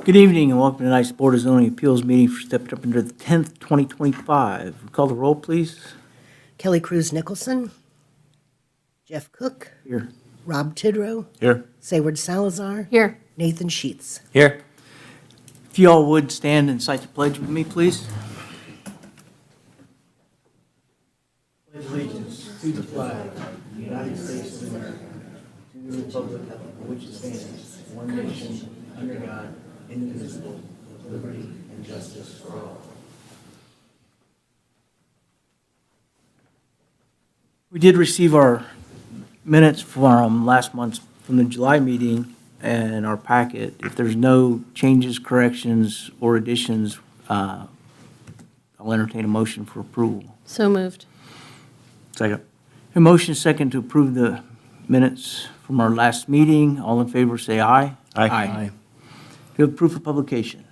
Good evening and welcome to tonight's Board of Zoning Appeals meeting for September the 10th, 2025. Call the roll, please. Kelly Cruz Nicholson, Jeff Cook, Here. Rob Tidrow, Here. Sayward Salazar, Here. Nathan Sheets. Here. If you all would stand and cite the pledge with me, please. Pledge allegiance to the flag of the United States of America, to the republic for which it stands, one nation, under God, indivisible, with liberty and justice for all. We did receive our minutes from last month's, from the July meeting and our packet. If there's no changes, corrections, or additions, I'll entertain a motion for approval. So moved. Second. A motion second to approve the minutes from our last meeting. All in favor, say aye. Aye. Do you have proof of publication?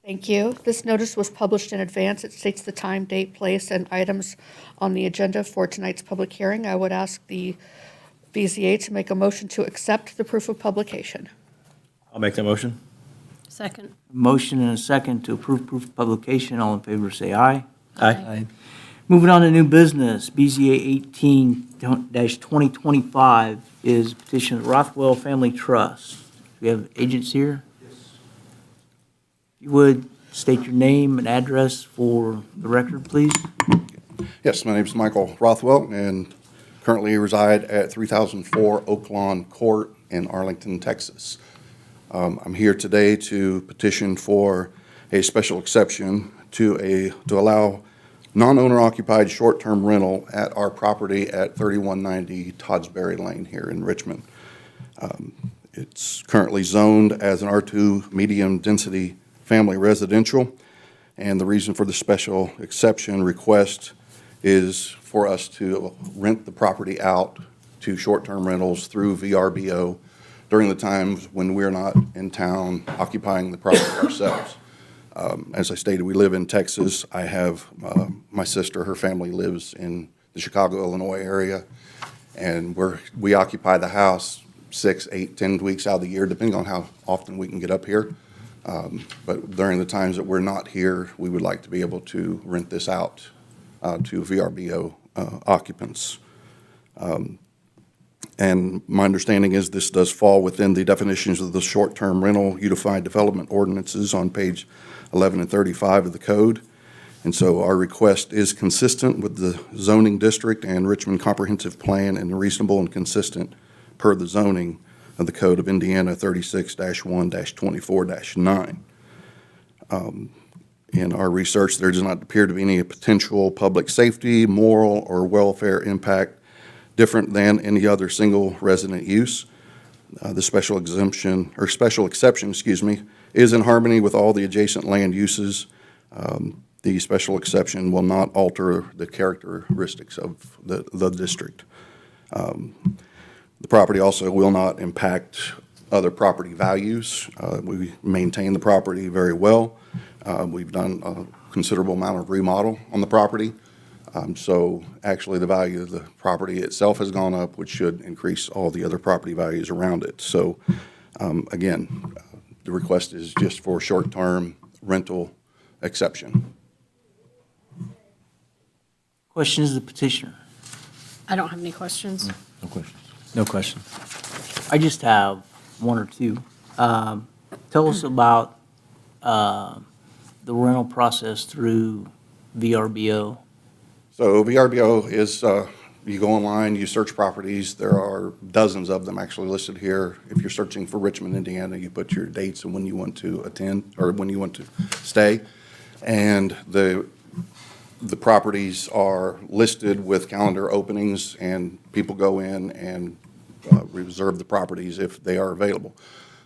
Thank you. This notice was published in advance. It states the time, date, place, and items on the agenda for tonight's public hearing. I would ask the BZA to make a motion to accept the proof of publication. I'll make that motion. Second. Motion and a second to approve proof of publication. All in favor, say aye. Aye. Moving on to new business, BZA 18-2025 is petition of Rothwell Family Trust. We have agents here? Yes. If you would, state your name and address for the record, please. Yes, my name is Michael Rothwell, and currently reside at 3004 Oak Lawn Court in Arlington, Texas. I'm here today to petition for a special exception to allow non-owner occupied short-term rental at our property at 3190 Toddsbury Lane here in Richmond. It's currently zoned as an R2 medium density family residential, and the reason for the special exception request is for us to rent the property out to short-term rentals through VRBO during the times when we're not in town occupying the property ourselves. As I stated, we live in Texas. I have my sister, her family lives in the Chicago, Illinois area, and we occupy the house 6, 8, 10 weeks out of the year, depending on how often we can get up here. But during the times that we're not here, we would like to be able to rent this out to VRBO occupants. And my understanding is this does fall within the definitions of the short-term rental unified development ordinances on page 11 and 35 of the code. And so our request is consistent with the zoning district and Richmond Comprehensive Plan and reasonable and consistent per the zoning of the Code of Indiana 36-1-24-9. In our research, there does not appear to be any potential public safety, moral, or welfare impact different than any other single resident use. The special exception, is in harmony with all the adjacent land uses. The special exception will not alter the characteristics of the district. The property also will not impact other property values. We maintain the property very well. We've done a considerable amount of remodel on the property. So actually the value of the property itself has gone up, which should increase all the other property values around it. So again, the request is just for short-term rental exception. Questions of the petitioner? I don't have any questions. No questions. No questions. I just have one or two. Tell us about the rental process through VRBO. So VRBO is, you go online, you search properties. There are dozens of them actually listed here. If you're searching for Richmond, Indiana, you put your dates and when you want to attend or when you want to stay. And the properties are listed with calendar openings, and people go in and reserve the properties if they are available.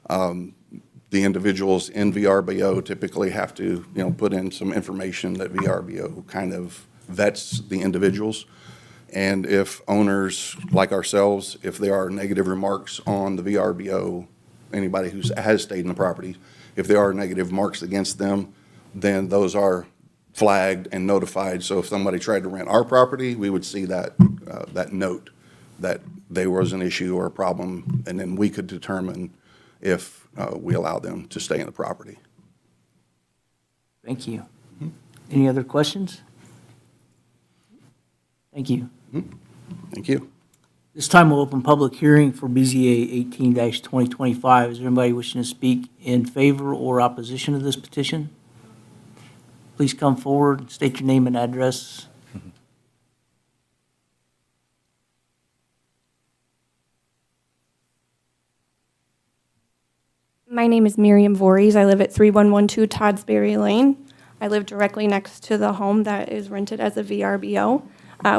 The individuals in VRBO typically have to, put in some information that VRBO kind of vets the individuals. And if owners like ourselves, if there are negative remarks on the VRBO, anybody who has stayed in the property, if there are negative marks against them, then those are flagged and notified. So if somebody tried to rent our property, we would see that note that there was an issue or a problem, and then we could determine if we allow them to stay in the property. Thank you. Any other questions? Thank you. Thank you. This time we'll open public hearing for BZA 18-2025. Is there anybody wishing to speak in favor or opposition to this petition? Please come forward, state your name and address. My name is Miriam Voorhees. I live at 3112 Toddsbury Lane. I live directly next to the home that is rented as a VRBO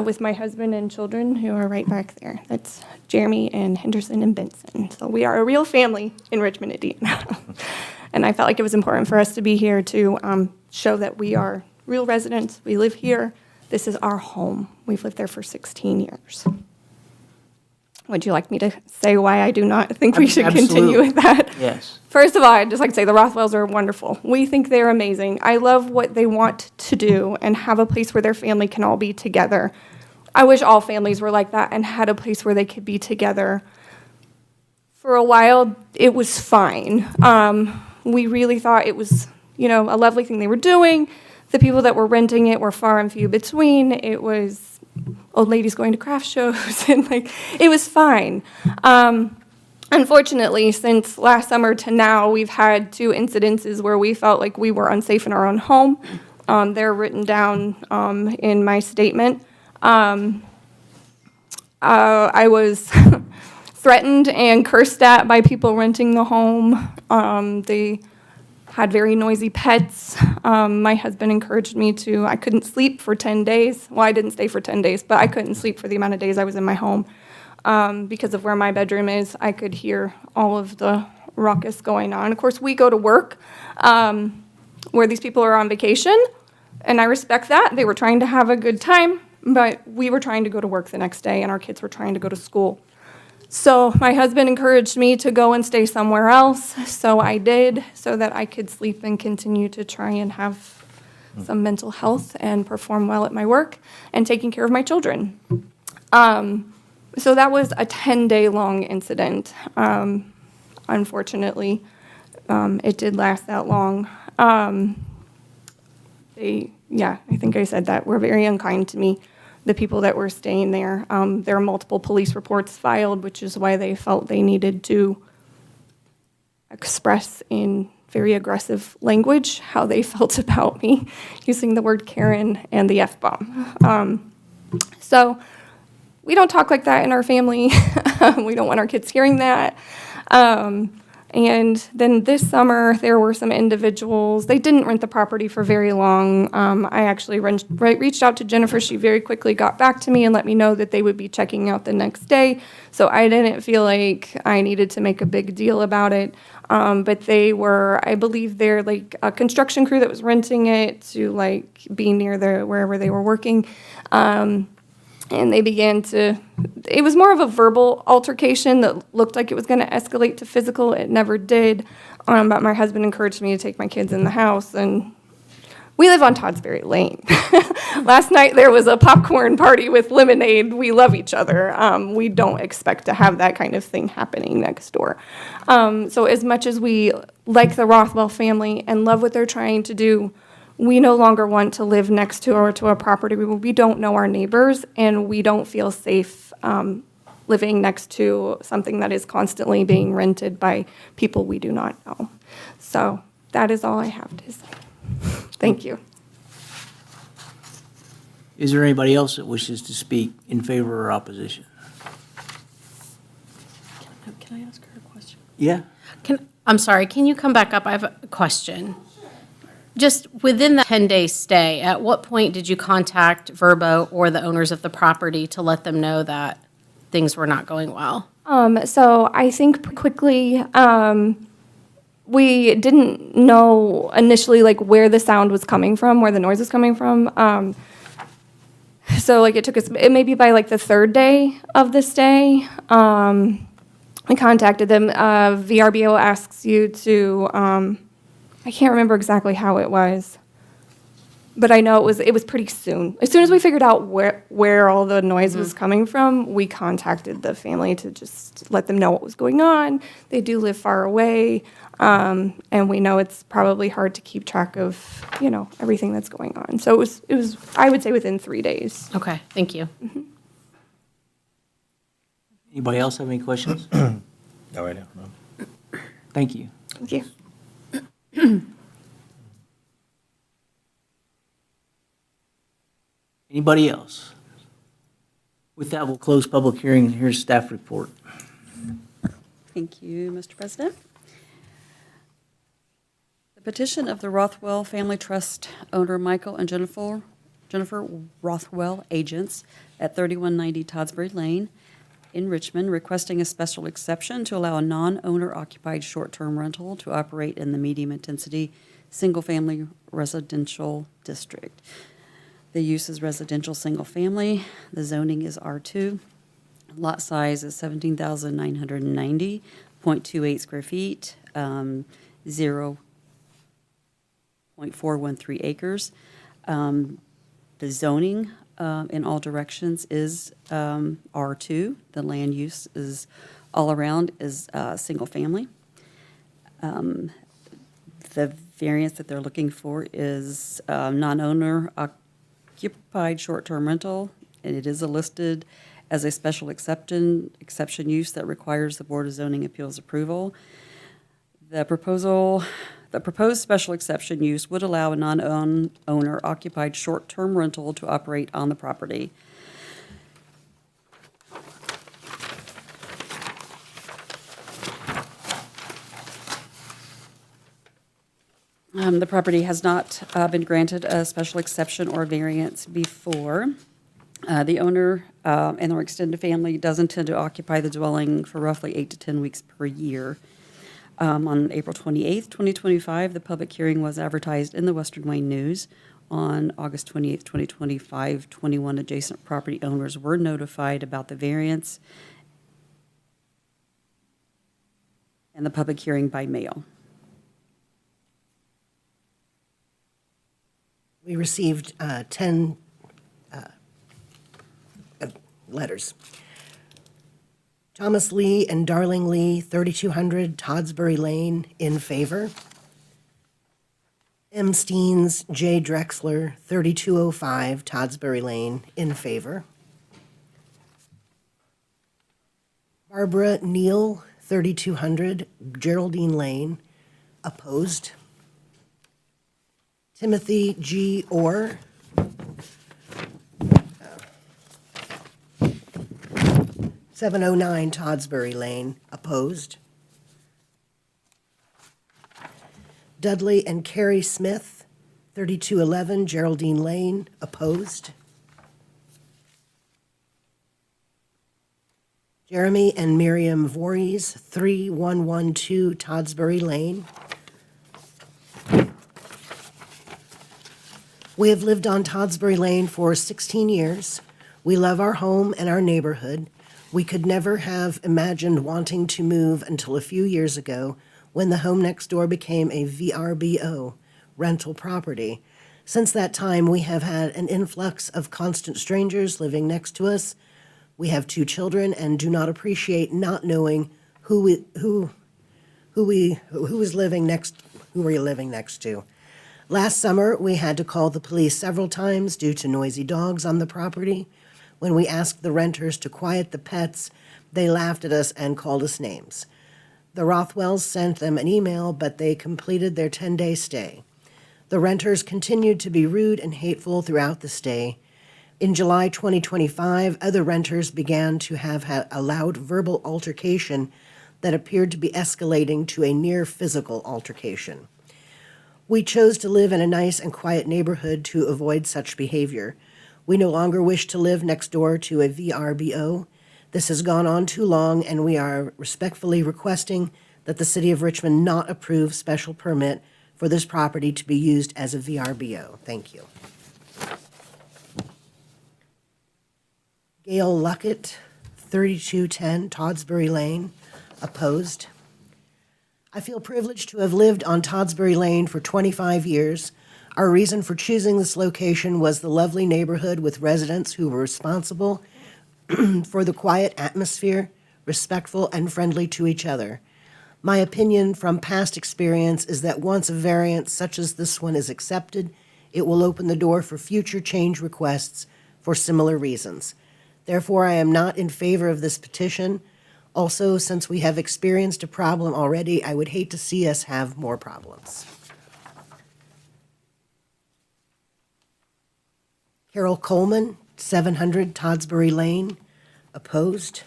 with my husband and children who are right back there. That's Jeremy and Henderson and Benson. So we are a real family in Richmond, Indiana. And I felt like it was important for us to be here to show that we are real residents. We live here. This is our home. We've lived there for 16 years. Would you like me to say why I do not think we should continue with that? Yes. First of all, I'd just like to say the Rothwells are wonderful. We think they're amazing. I love what they want to do and have a place where their family can all be together. I wish all families were like that and had a place where they could be together. For a while, it was fine. We really thought it was, a lovely thing they were doing. The people that were renting it were far and few between. It was old ladies going to craft shows, and it was fine. Unfortunately, since last summer to now, we've had 2 incidences where we felt like we were unsafe in our own home. They're written down in my statement. I was threatened and cursed at by people renting the home. They had very noisy pets. My husband encouraged me to, I couldn't sleep for 10 days. Well, I didn't stay for 10 days, but I couldn't sleep for the amount of days I was in my home. Because of where my bedroom is, I could hear all of the ruckus going on. Of course, we go to work where these people are on vacation, and I respect that. They were trying to have a good time, but we were trying to go to work the next day, and our kids were trying to go to school. So my husband encouraged me to go and stay somewhere else, so I did, so that I could sleep and continue to try and have some mental health and perform well at my work and taking care of my children. So that was a 10-day long incident. Unfortunately, it did last that long. I think I said that, were very unkind to me, the people that were staying there. There are multiple police reports filed, which is why they felt they needed to express in very aggressive language how they felt about me, using the word Karen and the F-bomb. So we don't talk like that in our family. We don't want our kids hearing that. And then this summer, there were some individuals. They didn't rent the property for very long. I actually reached out to Jennifer. She very quickly got back to me and let me know that they would be checking out the next day. So I didn't feel like I needed to make a big deal about it. But they were, I believe they're like a construction crew that was renting it to be near wherever they were working. And they began to, it was more of a verbal altercation that looked like it was going to escalate to physical. It never did. But my husband encouraged me to take my kids in the house, and we live on Toddsbury Lane. Last night there was a popcorn party with lemonade. We love each other. We don't expect to have that kind of thing happening next door. So as much as we like the Rothwell family and love what they're trying to do, we no longer want to live next to or to a property where we don't know our neighbors, and we don't feel safe living next to something that is constantly being rented by people we do not know. So that is all I have to say. Thank you. Is there anybody else that wishes to speak in favor or opposition? Can I ask her a question? Yeah. I'm sorry, can you come back up? I have a question. Just within the 10-day stay, at what point did you contact Verbo or the owners of the property to let them know that things were not going well? So I think quickly, we didn't know initially where the sound was coming from, where the noise was coming from. So it took us, it maybe by the 3rd day of the stay, we contacted them. VRBO asks you to, I can't remember exactly how it was. But I know it was pretty soon. As soon as we figured out where all the noise was coming from, we contacted the family to just let them know what was going on. They do live far away, and we know it's probably hard to keep track of, everything that's going on. So it was I would say within 3 days. Okay, thank you. Anybody else have any questions? No, I don't know. Thank you. Thank you. Anybody else? With that, we'll close public hearing, and here's staff report. Thank you, Mr. President. The petition of the Rothwell Family Trust owner Michael and Jennifer Rothwell, agents at 3190 Toddsbury Lane in Richmond, requesting a special exception to allow a non-owner occupied short-term rental to operate in the medium-intensity, single-family residential district. The use is residential single-family. The zoning is R2. Lot size is 17,990.28 square feet, 0.413 acres. The zoning in all directions is R2. The land use is all around is single-family. The variance that they're looking for is non-owner occupied short-term rental, and it is listed as a special exception use that requires the Board of Zoning Appeals approval. The proposed special exception use would allow a non-owner occupied short-term rental to operate on the property. The property has not been granted a special exception or variance before. The owner and their extended family does intend to occupy the dwelling for roughly 8 to 10 weeks per year. On April 28th, 2025, the public hearing was advertised in the Western Wayne News. On August 28th, 2025, 21 adjacent property owners were notified about the variance and the public hearing by mail. We received 10 letters. Thomas Lee and Darling Lee, 3200 Toddsbury Lane, in favor. M. Steens, J. Drexler, 3205 Toddsbury Lane, in favor. Barbara Neal, 3200 Geraldine Lane, opposed. Timothy G. Orr, 709 Toddsbury Lane, opposed. Dudley and Carrie Smith, 3211 Geraldine Lane, opposed. Jeremy and Miriam Voorhees, 3112 Toddsbury Lane. We have lived on Toddsbury Lane for 16 years. We love our home and our neighborhood. We could never have imagined wanting to move until a few years ago when the home next door became a VRBO, rental property. Since that time, we have had an influx of constant strangers living next to us. We have 2 children and do not appreciate not knowing who we're living next to. Last summer, we had to call the police several times due to noisy dogs on the property. When we asked the renters to quiet the pets, they laughed at us and called us names. The Rothwells sent them an email, but they completed their 10-day stay. The renters continued to be rude and hateful throughout the stay. In July 2025, other renters began to have a loud verbal altercation that appeared to be escalating to a near physical altercation. We chose to live in a nice and quiet neighborhood to avoid such behavior. We no longer wish to live next door to a VRBO. This has gone on too long, and we are respectfully requesting that the City of Richmond not approve special permit for this property to be used as a VRBO. Thank you. Gail Luckett, 3210 Toddsbury Lane, opposed. I feel privileged to have lived on Toddsbury Lane for 25 years. Our reason for choosing this location was the lovely neighborhood with residents who were responsible for the quiet atmosphere, respectful and friendly to each other. My opinion from past experience is that once a variance such as this one is accepted, it will open the door for future change requests for similar reasons. Therefore, I am not in favor of this petition. Also, since we have experienced a problem already, I would hate to see us have more problems. Carol Coleman, 700 Toddsbury Lane, opposed.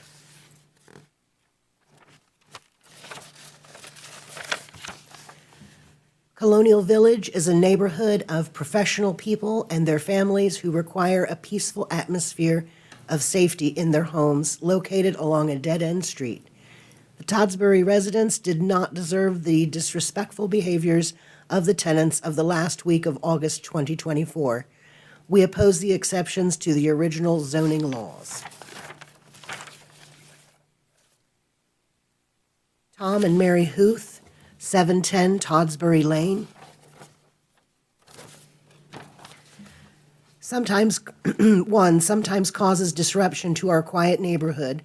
Colonial Village is a neighborhood of professional people and their families who require a peaceful atmosphere of safety in their homes located along a dead-end street. The Toddsbury residents did not deserve the disrespectful behaviors of the tenants of the last week of August 2024. We oppose the exceptions to the original zoning laws. Tom and Mary Huth, 710 Toddsbury Lane. Sometimes causes disruption to our quiet neighborhood.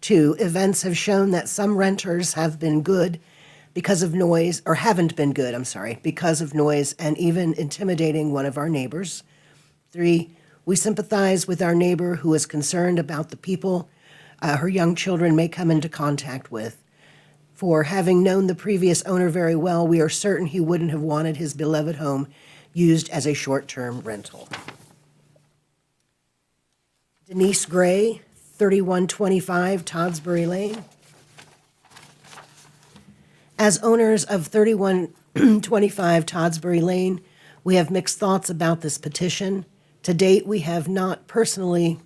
2, events have shown that some renters have been good because of noise, or haven't been good, because of noise and even intimidating one of our neighbors. 3, we sympathize with our neighbor who is concerned about the people her young children may come into contact with. 4, having known the previous owner very well, we are certain he wouldn't have wanted his beloved home used as a short-term rental. Denise Gray, 3125 Toddsbury Lane. As owners of 3125 Toddsbury Lane, we have mixed thoughts about this petition. To date, we have not personally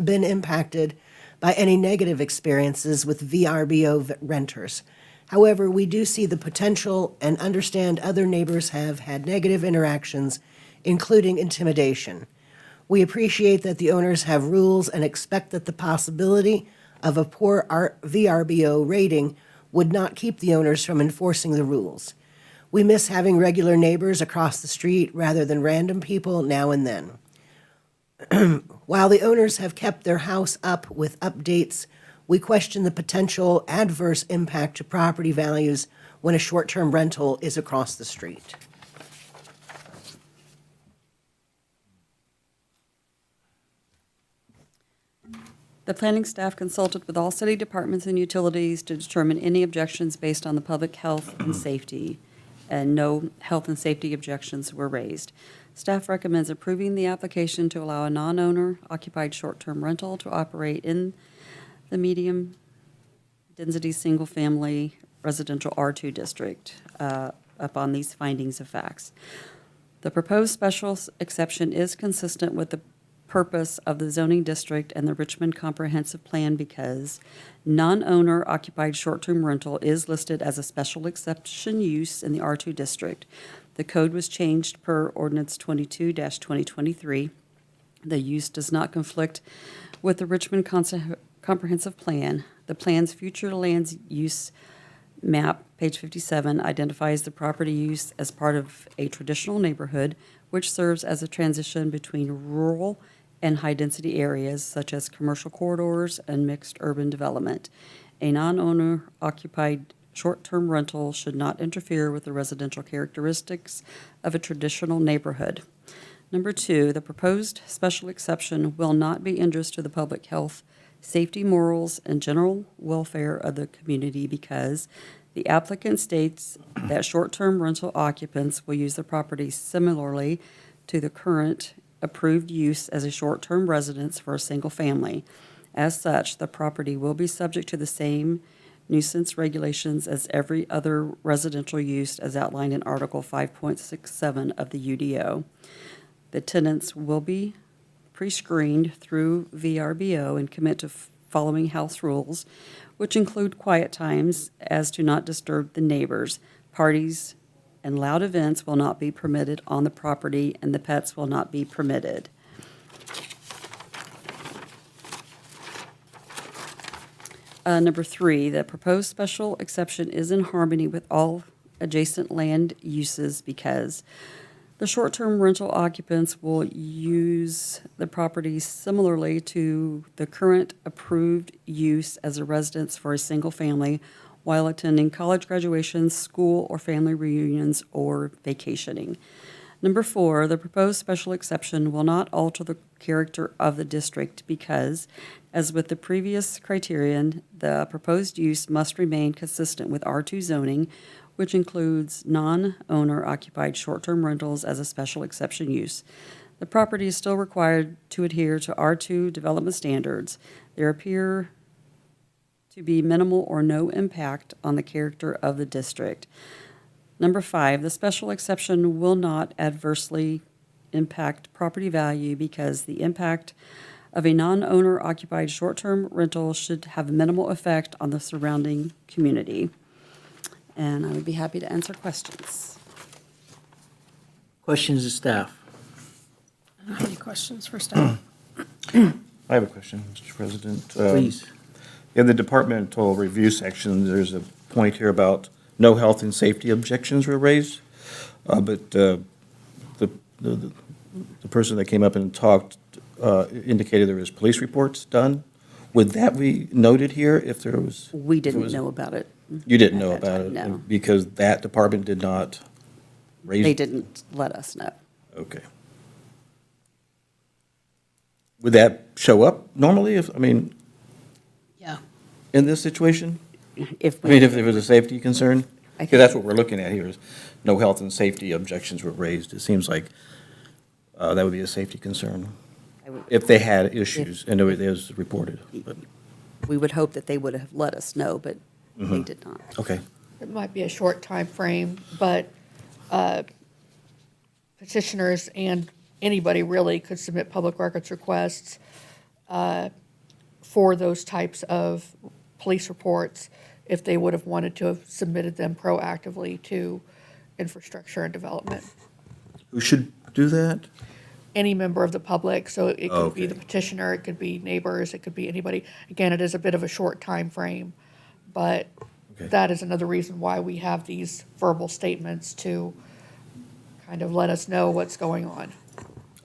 been impacted by any negative experiences with VRBO renters. However, we do see the potential and understand other neighbors have had negative interactions, including intimidation. We appreciate that the owners have rules and expect that the possibility of a poor VRBO rating would not keep the owners from enforcing the rules. We miss having regular neighbors across the street rather than random people now and then. While the owners have kept their house up with updates, we question the potential adverse impact to property values when a short-term rental is across the street. The planning staff consulted with all city departments and utilities to determine any objections based on the public health and safety, and no health and safety objections were raised. Staff recommends approving the application to allow a non-owner occupied short-term rental to operate in the medium density single-family residential R2 district upon these findings of facts. The proposed special exception is consistent with the purpose of the zoning district and the Richmond Comprehensive Plan because non-owner occupied short-term rental is listed as a special exception use in the R2 district. The code was changed per Ordinance 22-2023. The use does not conflict with the Richmond Comprehensive Plan. The plan's future land use map, page 57, identifies the property use as part of a traditional neighborhood, which serves as a transition between rural and high-density areas such as commercial corridors and mixed urban development. A non-owner occupied short-term rental should not interfere with the residential characteristics of a traditional neighborhood. Number 2, the proposed special exception will not be injurious to the public health, safety, morals, and general welfare of the community because the applicant states that short-term rental occupants will use the property similarly to the current approved use as a short-term residence for a single family. As such, the property will be subject to the same nuisance regulations as every other residential use as outlined in Article 5.67 of the UDO. The tenants will be pre-screened through VRBO and commit to following house rules, which include quiet times as to not disturb the neighbors. Parties and loud events will not be permitted on the property, and the pets will not be permitted. Number 3, the proposed special exception is in harmony with all adjacent land uses because The short-term rental occupants will use the property similarly to the current approved use as a residence for a single family while attending college graduations, school or family reunions, or vacationing. Number 4, the proposed special exception will not alter the character of the district because, as with the previous criterion, the proposed use must remain consistent with R2 zoning, which includes non-owner occupied short-term rentals as a special exception use. The property is still required to adhere to R2 development standards. There appear to be minimal or no impact on the character of the district. Number 5, the special exception will not adversely impact property value because the impact of a non-owner occupied short-term rental should have minimal effect on the surrounding community. And I would be happy to answer questions. Questions of staff? I don't have any questions for staff. I have a question, Mr. President. Please. In the departmental review section, there's a point here about no health and safety objections were raised, but the person that came up and talked indicated there was police reports done. Would that be noted here if there was? We if it didn't was- know about it. You didn't at know that about time, it? no. Because that department did not raise? They didn't let us know. Okay. Would that show up normally if, I mean, Yeah. in this situation? If I mean, if there was a safety concern? I Because that's think- what we're looking at here, is no health and safety objections were raised. It seems like that would be a safety concern I would- if they had issues and it was reported. But- We would hope that they would have let us know, but they did not. Okay, It might be a short time frame, but petitioners and anybody really could submit public records requests for those types of police reports if they would have wanted to have submitted them proactively to infrastructure and development. who should do that? Any member of the public, so it could be Okay. the petitioner, it could be neighbors, it could be anybody. Again, it is a bit of a short time frame, but Okay. that is another reason why we have these verbal statements to kind of let us know what's going on.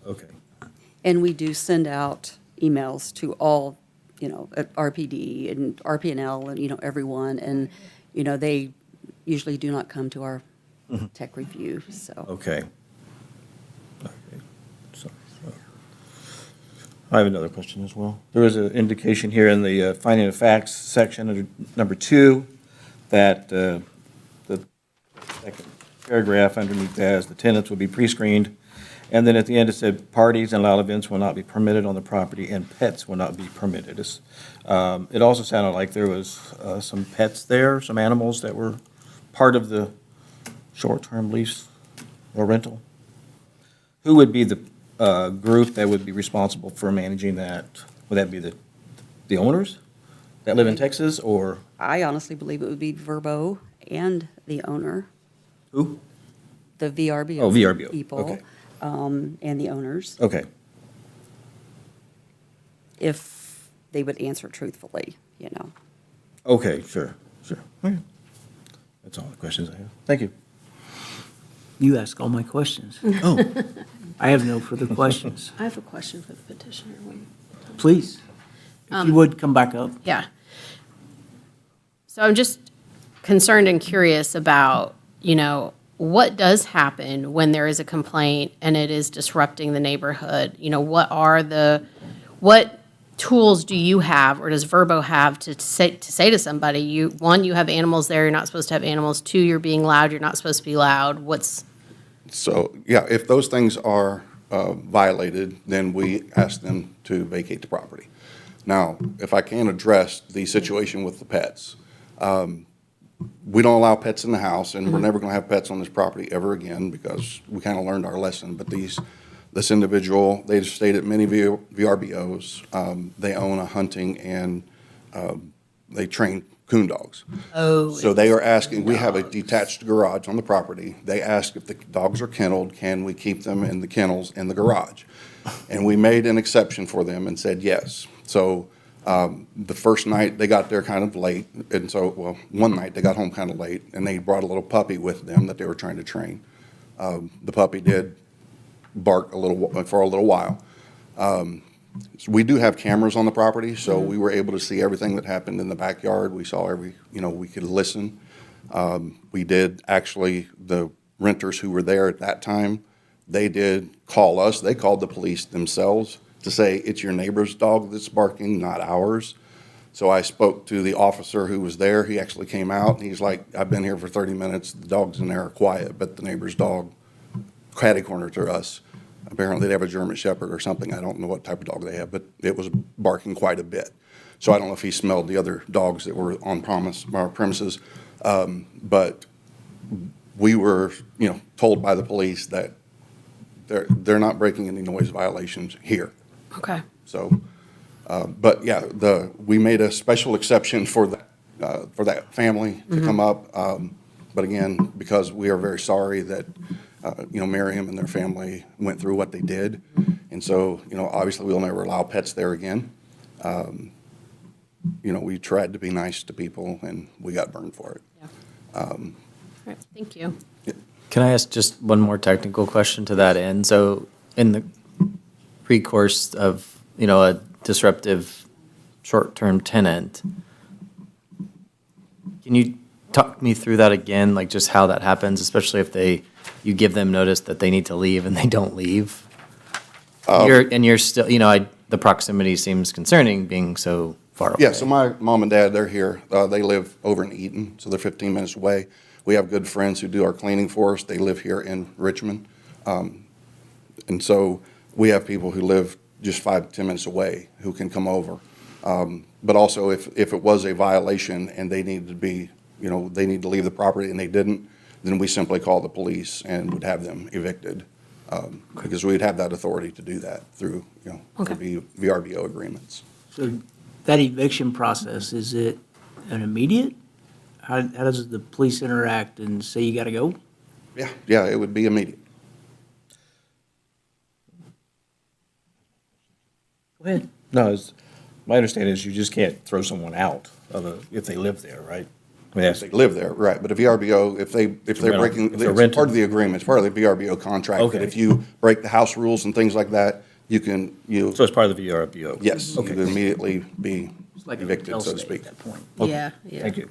Okay, And we do send out emails to all, at RPD and RPNL and, everyone. And, they usually do not come to our tech review, so. okay. Okay. So, I have another question as well. There was an indication here in the finding of facts section under number 2 that the second paragraph underneath that is the tenants will be pre-screened. And then at the end it said parties and loud events will not be permitted on the property and pets will not be permitted. It also sounded like there was some pets there, some animals that were part of the short-term lease or rental. Who would be the group that would be responsible for managing that? Would that be the owners that live in Texas, or I honestly believe it would be Verbo and the owner, who? the VRBO. Oh, VRBO, people, okay. and the owners, Okay, if they would answer truthfully, okay, sure. Okay. That's all the questions I have. Thank you. You ask all my questions. Oh, I have no further questions. I have a question for the petitioner. Please, if you would, come back up. Yeah. So I'm just concerned and curious about, what does happen when there is a complaint and it is disrupting the neighborhood? What tools do you have, or does Verbo have to say to somebody, one, you have animals there, you're not supposed to have animals. 2, you're being loud, you're not supposed to be loud. So, yeah, if those things are violated, then we ask them to vacate the property. Now, if I can address the situation with the pets, we don't allow pets in the house, and we're never going to have pets on this property ever again because we kind of learned our lesson. But this individual, they've stayed at many VRBOs. They own a hunting and they train coon dogs. Oh. So they are asking, we have a detached garage on the property. They ask if the dogs are kenneled, can we keep them in the kennels in the garage? And we made an exception for them and said yes. So the first night, they got there kind of late. And so, well, one night, they got home kind of late, and they brought a little puppy with them that they were trying to train. The puppy did bark for a little while. We do have cameras on the property, so we were able to see everything that happened in the backyard. We saw we could listen. We did actually, the renters who were there at that time, they did call us. They called the police themselves to say, it's your neighbor's dog that's barking, not ours. So I spoke to the officer who was there. He actually came out, and he's like, I've been here for 30 minutes. The dogs in there are quiet, but the neighbor's dog catty-cornered to us. Apparently, they have a German Shepherd or something. I don't know what type of dog they have, but it was barking quite a bit. So I don't know if he smelled the other dogs that were on our premises. But we were, told by the police that they're not breaking any noise violations here. Okay. So, but yeah, we made a special exception for that family to come up. But again, because we are very sorry that, Miriam and their family went through what they did. And so, obviously we'll never allow pets there again. We tried to be nice to people and we got burned for it. Yeah. All right, thank you. Can I ask just one more technical question to that end? So in the recourse of, a disruptive short-term tenant, can you talk me through that again, like just how that happens, especially if you give them notice that they need to leave and they don't leave? You're still, the proximity seems concerning being so far away. Yeah, so my mom and dad, they're here. They live over in Eaton, so they're 15 minutes away. We have good friends who do our cleaning for us. They live here in Richmond. And so we have people who live just 5 to 10 minutes away who can come over. But also if it was a violation and they needed to be, they need to leave the property and they didn't, then we simply call the police and would have them evicted. Because we'd have that authority to do that through, Okay. VRBO agreements. So that eviction process, is it an immediate? How does the police interact and say you got to go? Yeah, it would be immediate. Go ahead. No, my understanding is you just can't throw someone out if they live there, right? I mean, If they live there, right, but a VRBO, if they're rental, breaking, if they're it's renting. part of the agreement, it's part of the VRBO contract. Okay. That if you break the house rules and things like that, So it's part of the VRBO? yes, you Okay. would immediately be It's like a evicted, hotel so to stay speak. at that point. Okay. Yeah. Thank you.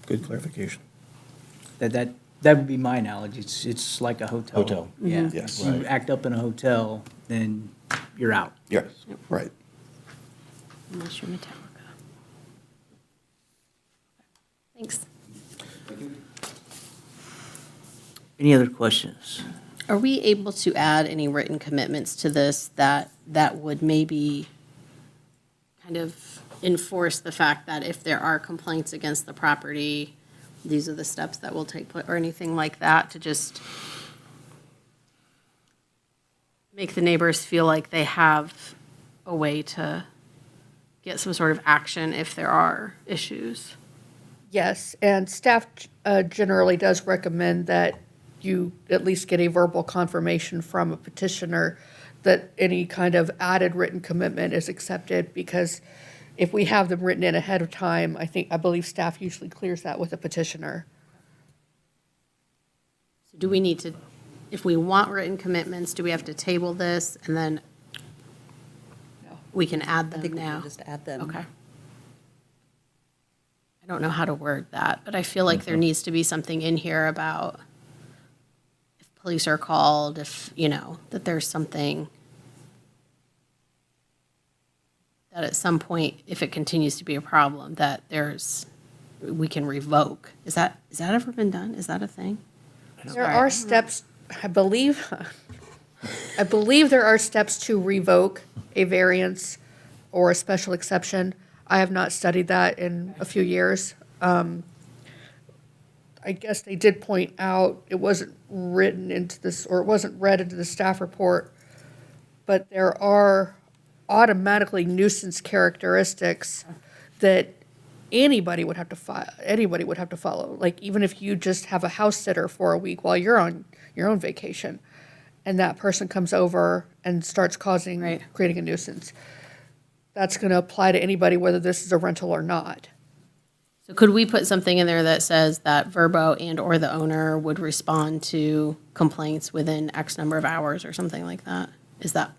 Good clarification. That would be my knowledge. It's like a hotel. Hotel. Yeah. Yes. If you Right. act up in a hotel, then you're out. Yes, right. Unless you're Metallica. Thanks. Any other questions? Are we able to add any written commitments to this that would maybe kind of enforce the fact that if there are complaints against the property, these are the steps that will take place, or anything like that, to just make the neighbors feel like they have a way to get some sort of action if there are issues? Yes, and staff generally does recommend that you at least get a verbal confirmation from a petitioner that any kind of added written commitment is accepted, because if we have them written in ahead of time, I believe staff usually clears that with a petitioner. So do we need to, if we want written commitments, do we have to table this and then we can add I them think we now? can just add them. Okay. I don't know how to word that, but I feel like there needs to be something in here about if police are called, if, that there's something that at some point, if it continues to be a problem, that we can revoke. Is that ever been done? Is that a thing? There are steps, I believe there are steps to revoke a variance or a special exception. I have not studied that in a few years. I guess they did point out, it wasn't written into this, or it wasn't read into the staff report, but there are automatically nuisance characteristics that anybody would have to follow. Like, even if you just have a house sitter for a week while you're on your own vacation, and that person comes over and starts creating a nuisance, that's going to apply to anybody, whether this is a rental or not. So could we put something in there that says that Verbo and/or the owner would respond to complaints within X number of hours or something like that? Is that,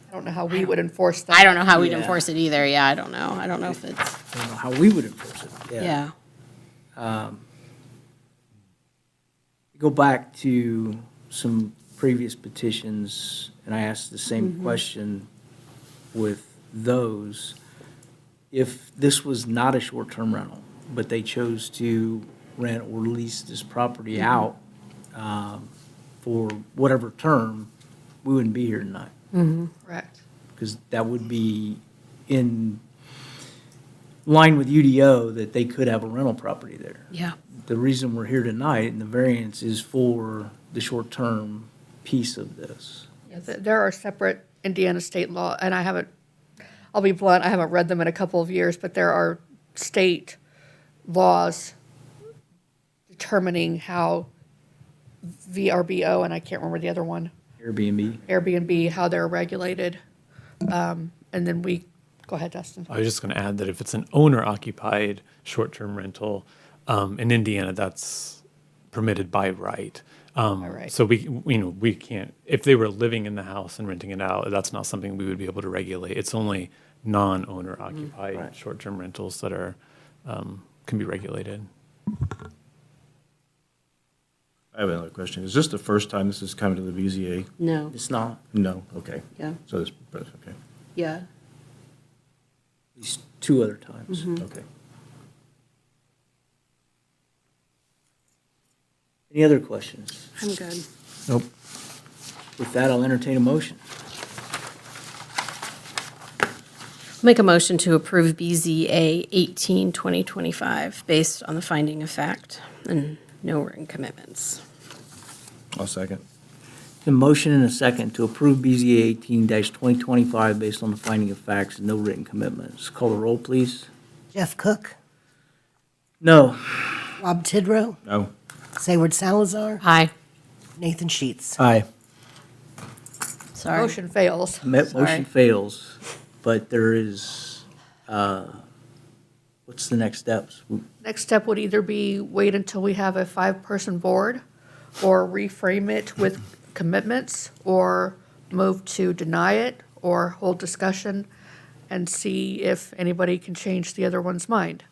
I don't know how we would enforce that. I don't know how we'd Yeah. enforce it either. Yeah, I don't know. I don't know if it's, I don't know how we would enforce it. yeah. Go back to some previous petitions, and I asked the same question with those. If this was not a short-term rental, but they chose to rent or lease this property out for whatever term, we wouldn't be here tonight, Correct. because that would be in line with UDO that they could have a rental property there. Yeah. The reason we're here tonight and the variance is for the short-term piece of this. There are separate Indiana state law, and I'll be blunt, I haven't read them in a couple of years, but there are state laws determining how VRBO, and I can't remember the other one, Airbnb. Airbnb, how they're regulated. And then go ahead, Dustin. I was just going to add that if it's an owner-occupied short-term rental, in Indiana, that's permitted by right. right. So we can't, if they were living in the house and renting it out, that's not something we would be able to regulate. It's only non-owner occupied short-term rentals that are, can be regulated. I have another question. Is this the first time this is coming to the BZA? No. It's not, No, okay. Yeah. So this, okay, Yeah. at least 2 other times. okay. Any other questions? I'm good. Nope. With that, I'll entertain a motion. Make a motion to approve BZA 18-2025 based on the finding of fact and no written commitments. I'll second. A motion and a second to approve BZA 18-2025 based on the finding of facts and no written commitments. Call the roll, please. Jeff Cook, No. Rob Tidrow, No. Sayward Salazar, Aye. Nathan Sheets. Aye. Sorry. Motion fails. Motion Sorry. fails, but there is, what's the next steps? Next step would either be wait until we have a 5-person board, or reframe it with commitments, or move to deny it, or hold discussion and see if anybody can change the other one's mind.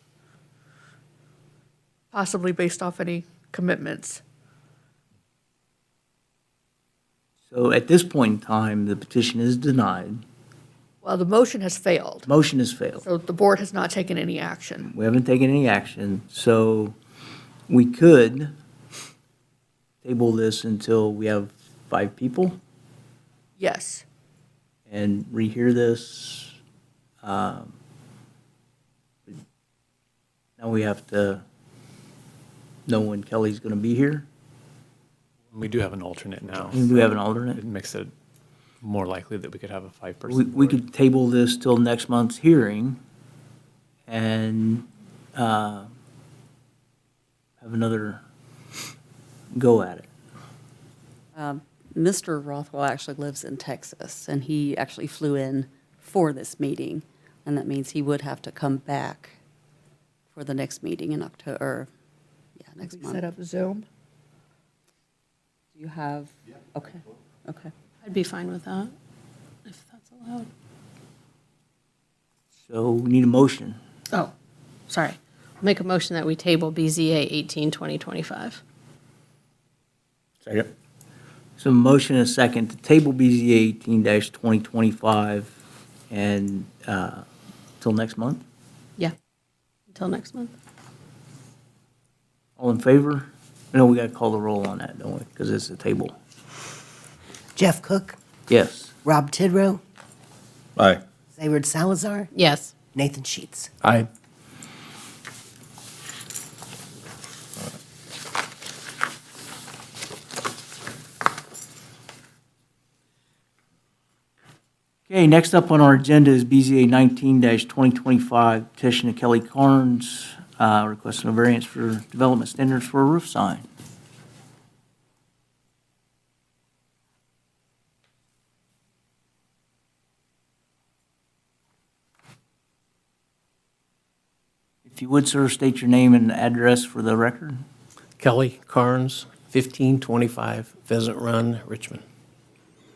Possibly based off any commitments. So at this point in time, the petition is denied. Well, the motion has failed, Motion has failed. so the board has not taken any action. We haven't taken any action, so we could table this until we have 5 people Yes. and rehear this. Now we have to know when Kelly's going to be here. We do have an alternate now. We do have an It alternate. makes it more likely that we could have a 5-person We board. could table this till next month's hearing and have another go at it. Mr. Rothwell actually lives in Texas, and he actually flew in for this meeting, and that means he would have to come back for the next meeting in October, next We month. set up Zoom. Do you have? Okay, okay. I'd be fine with that, if that's allowed. So we need a motion. Oh, sorry. Make a motion that we table BZA 18-2025. Second. So a motion and a second to table BZA 18-2025 and till next month. Yeah. Until next month. All in favor? No, we got to call the roll on that, don't we? Because it's a table. Jeff Cook, Yes. Rob Tidrow, Aye. Sayward Salazar, Yes. Nathan Sheets. Aye. Okay, next up on our agenda is BZA 19-2025 petition of Kelly Carnes, requesting a variance for development standards for a roof sign. If you would, sir, state your name and address for the record. Kelly Carnes, 1525 Pheasant Run, Richmond.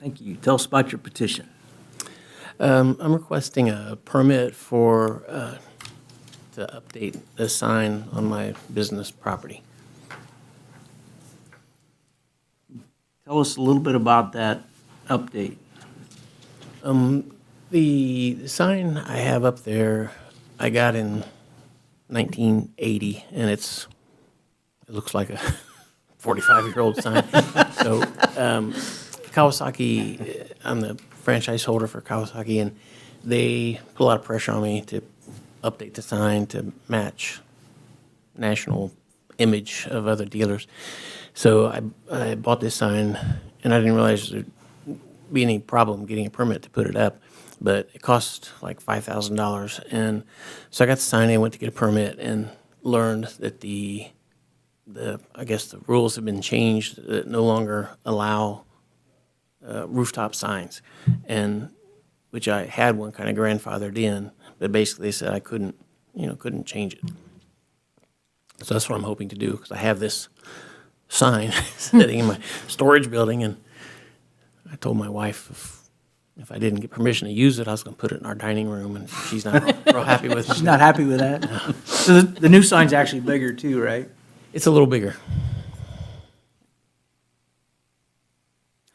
Thank you. Tell us about your petition. I'm requesting a permit for, to update the sign on my business property. Tell us a little bit about that update. The sign I have up there, I got in 1980, and it looks like a 45-year-old sign. So Kawasaki, I'm the franchise holder for Kawasaki, and they put a lot of pressure on me to update the sign to match national image of other dealers. So I bought this sign, and I didn't realize there'd be any problem getting a permit to put it up, but it cost like $5,000. And so I got the sign in, went to get a permit, and learned that I guess the rules have been changed that no longer allow rooftop signs, and which I had one kind of grandfathered in, but basically they said I couldn't change it. So that's what I'm hoping to do, because I have this sign sitting in my storage building, and I told my wife if I didn't get permission to use it, I was going to put it in our dining room, and she's not real happy with it. She's not happy with that? So the new sign's actually bigger too, right? It's a little bigger.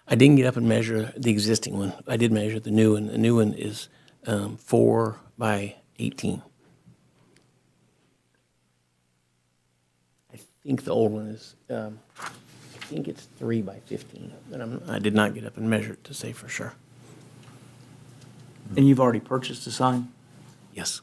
I didn't get up and measure the existing one. I did measure the new one. The new one is 4 by 18. I think the old one is, I think it's 3 by 15, but I did not get up and measure it to say for sure. And you've already purchased the sign? Yes.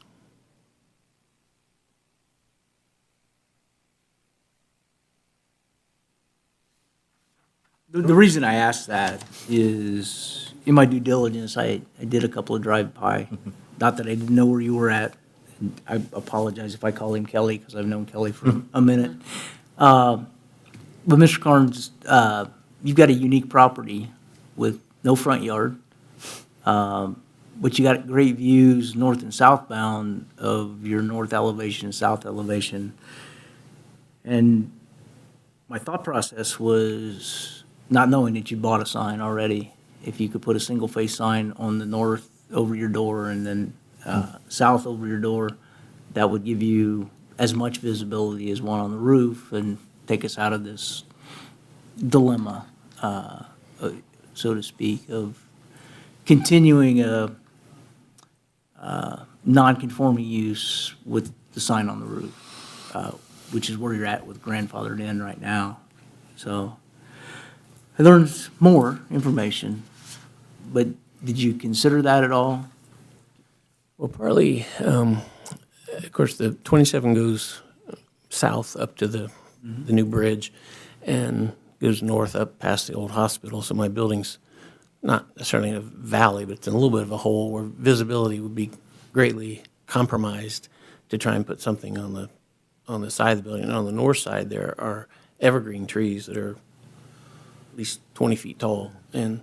The reason I asked that is, in my due diligence, I did a couple of drive-by. Not that I didn't know where you were at. And I apologize if I call him Kelly, because I've known Kelly for a minute. But Mr. Carnes, you've got a unique property with no front yard, but you got great views north and southbound of your north elevation, south elevation. And my thought process was, not knowing that you bought a sign already, if you could put a single-face sign on the north over your door and then south over your door, that would give you as much visibility as one on the roof and take us out of this dilemma, so to speak, of continuing a non-conforming use with the sign on the roof, which is where you're at with grandfathered in right now. So I learned more information, but did you consider that at all? Well, partly, of course, the 27 goes south up to the new bridge and goes north up past the old hospital. So my building's not necessarily in a valley, but it's in a little bit of a hole where visibility would be greatly compromised to try and put something on the side of the building. And on the north side, there are evergreen trees that are at least 20 feet tall, and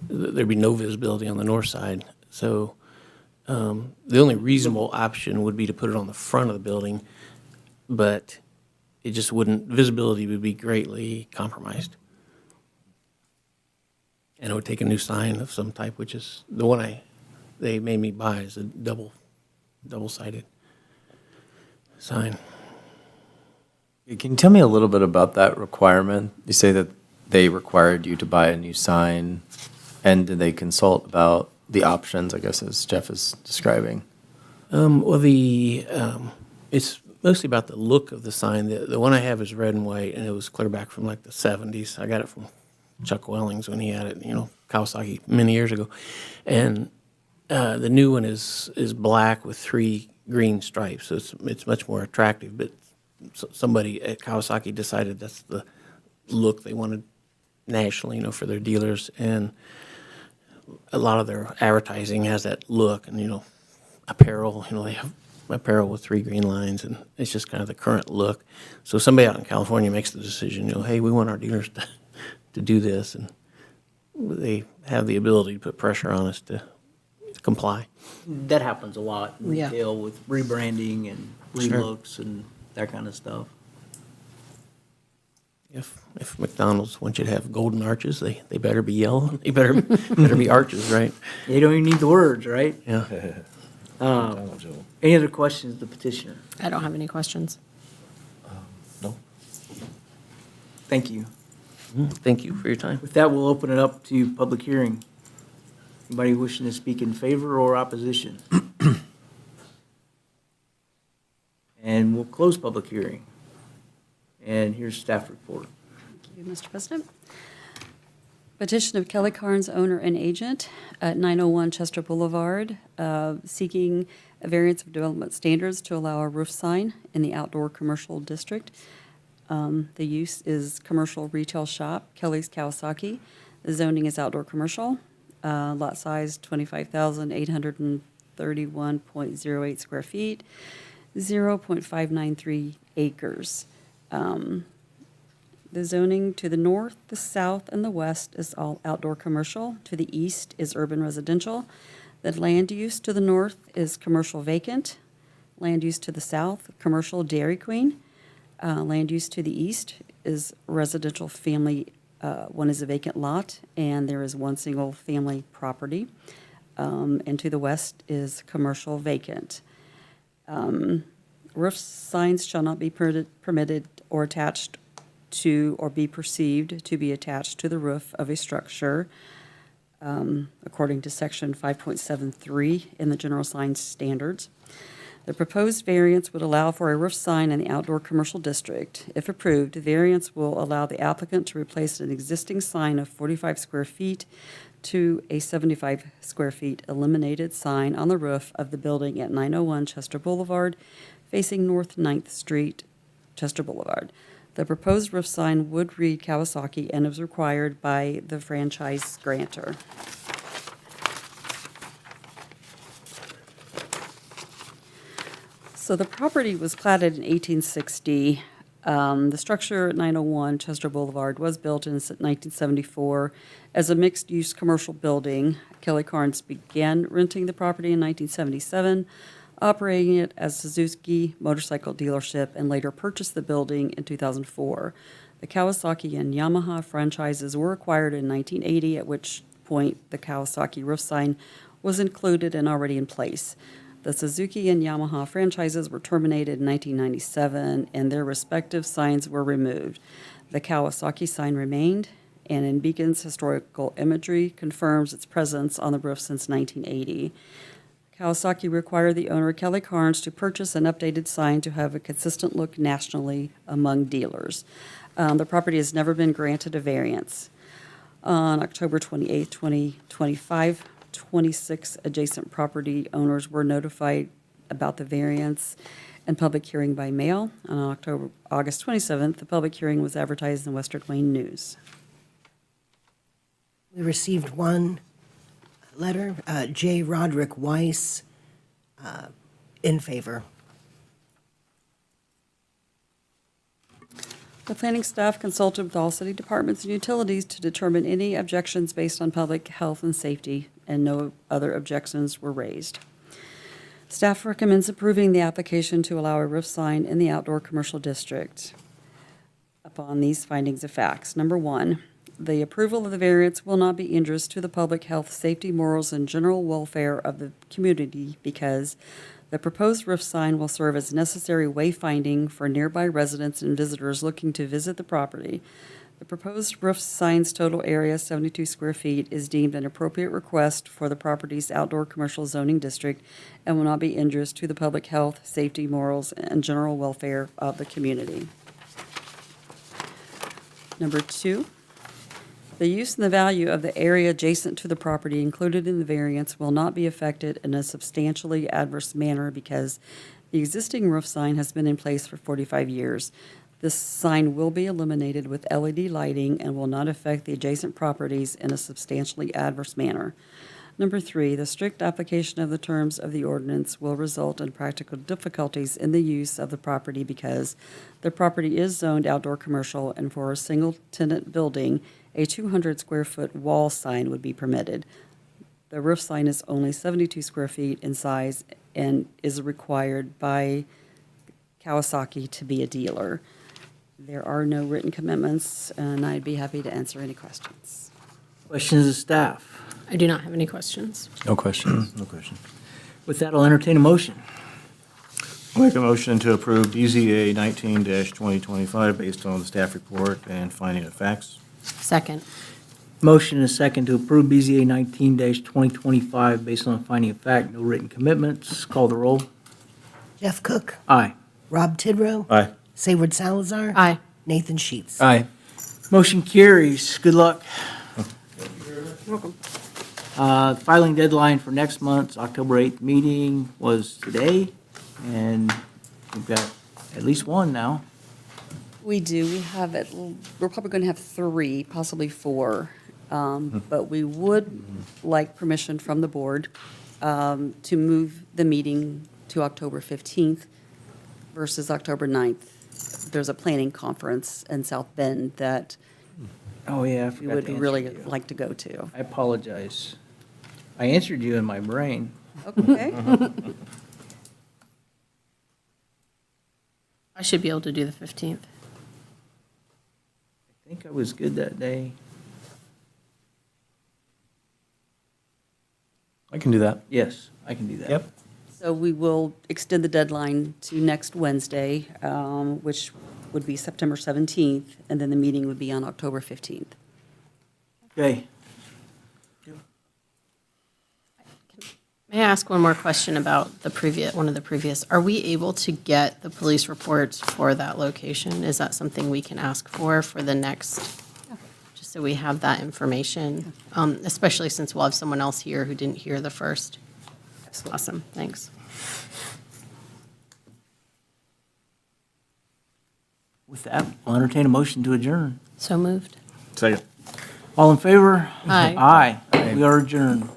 there'd be no visibility on the north side. So the only reasonable option would be to put it on the front of the building, but it just wouldn't, visibility would be greatly compromised. And it would take a new sign of some type, which is the one they made me buy is a double-sided sign. Can you tell me a little bit about that requirement? You say that they required you to buy a new sign, and did they consult about the options, I guess, as Jeff is describing? Well, it's mostly about the look of the sign. The one I have is red and white, and it was clear back from like the 70s. I got it from Chuck Wellings when he had it, Kawasaki many years ago. And the new one is black with 3 green stripes, so it's much more attractive. But somebody at Kawasaki decided that's the look they wanted nationally, for their dealers, and a lot of their advertising has that look, and apparel, they have apparel with 3 green lines, and it's just kind of the current look. So somebody out in California makes the decision, hey, we want our dealers to do this, and they have the ability to put pressure on us to comply. That happens a lot in Yeah. retail with rebranding and Sure. relooks and that kind of stuff. If McDonald's wants you to have golden arches, they better be yellow. They better be arches, right? You don't even need the words, right? Yeah. Any other questions, the petitioner? I don't have any questions. No? Thank you. Thank you for your time. With that, we'll open it up to public hearing. Anybody wishing to speak in favor or opposition? And we'll close public hearing. And here's staff report. Thank you, Mr. President. Petition of Kelly Carnes, owner and agent at 901 Chester Boulevard, seeking a variance of development standards to allow a roof sign in the outdoor commercial district. The use is commercial retail shop, Kelly's Kawasaki. The zoning is outdoor commercial. Lot size 25,831.08 square feet, 0.593 acres. The zoning to the north, the south, and the west is all outdoor commercial. To the east is urban residential. The land use to the north is commercial vacant. Land use to the south, commercial Dairy Queen. Land use to the east is residential family. One is a vacant lot, and there is one single-family property. And to the west is commercial vacant. Roof signs shall not be permitted or attached to or be perceived to be attached to the roof of a structure, according to section 5.73 in the general sign standards. The proposed variance would allow for a roof sign in the outdoor commercial district. If approved, the variance will allow the applicant to replace an existing sign of 45 square feet to a 75 square feet illuminated sign on the roof of the building at 901 Chester Boulevard, facing North 9th Street, Chester Boulevard. The proposed roof sign would read Kawasaki and is required by the franchise grantor. So the property was platted in 1860. The structure at 901 Chester Boulevard was built in 1974 as a mixed-use commercial building. Kelly Carnes began renting the property in 1977, operating it as Suzuki motorcycle dealership, and later purchased the building in 2004. The Kawasaki and Yamaha franchises were acquired in 1980, at which point the Kawasaki roof sign was included and already in place. The Suzuki and Yamaha franchises were terminated in 1997, and their respective signs were removed. The Kawasaki sign remained, and in Beacon's historical imagery confirms its presence on the roof since 1980. Kawasaki required the owner, Kelly Carnes, to purchase an updated sign to have a consistent look nationally among dealers. The property has never been granted a variance. On October 28, 2025, 26 adjacent property owners were notified about the variance and public hearing by mail. On August 27th, the public hearing was advertised in Western Wayne News. We received one letter, J. Roderick Weiss, in favor. The planning staff consulted with all city departments and utilities to determine any objections based on public health and safety, and no other objections were raised. Staff recommends approving the application to allow a roof sign in the outdoor commercial district. Upon these findings of facts, number one, the approval of the variance will not be injurious to the public health, safety, morals, and general welfare of the community because the proposed roof sign will serve as necessary wayfinding for nearby residents and visitors looking to visit the property. The proposed roof sign's total area, 72 square feet, is deemed an appropriate request for the property's outdoor commercial zoning district and will not be injurious to the public health, safety, morals, and general welfare of the community. Number two, the use and the value of the area adjacent to the property included in the variance will not be affected in a substantially adverse manner because the existing roof sign has been in place for 45 years. This sign will be illuminated with LED lighting and will not affect the adjacent properties in a substantially adverse manner. Number three, the strict application of the terms of the ordinance will result in practical difficulties in the use of the property because the property is zoned outdoor commercial, and for a single-tenant building, a 200 square foot wall sign would be permitted. The roof sign is only 72 square feet in size and is required by Kawasaki to be a dealer. There are no written commitments, and I'd be happy to answer any questions. Questions of staff? I do not have any questions. No questions. No question. With that, I'll entertain a motion. I'll make a motion to approve DZA 19-2025 based on the staff report and finding of facts. Second. Motion and a second to approve BZA 19-2025 based on finding of fact, no written commitments. Call the roll. Jeff Cook, Aye. Rob Tidrow, Aye. Sayward Salazar. Aye. Nathan Sheets. Aye. Motion carries. Good luck. Filing deadline for next month's October 8th meeting was today, and we've got at least one now. We do. We're probably going to have 3, possibly 4. But we would like permission from the board to move the meeting to October 15th versus October 9th. There's a planning conference in South Bend that Oh, yeah, I we forgot would to really answer you. like to go to. I apologize. I answered you in my brain. Okay. I should be able to do the 15th. I think I was good that day. I can do that. Yes, I can do that. Yep. So we will extend the deadline to next Wednesday, which would be September 17th, and then the meeting would be on October 15th. Okay. May I ask one more question about one of the previous? Are we able to get the police reports for that location? Is that something we can ask for the next, just so we have that information? Especially since we'll have someone else here who didn't hear the first. Awesome, thanks. With that, I'll entertain a motion to adjourn. So moved. Second. All in favor? Aye. Aye. We are adjourned.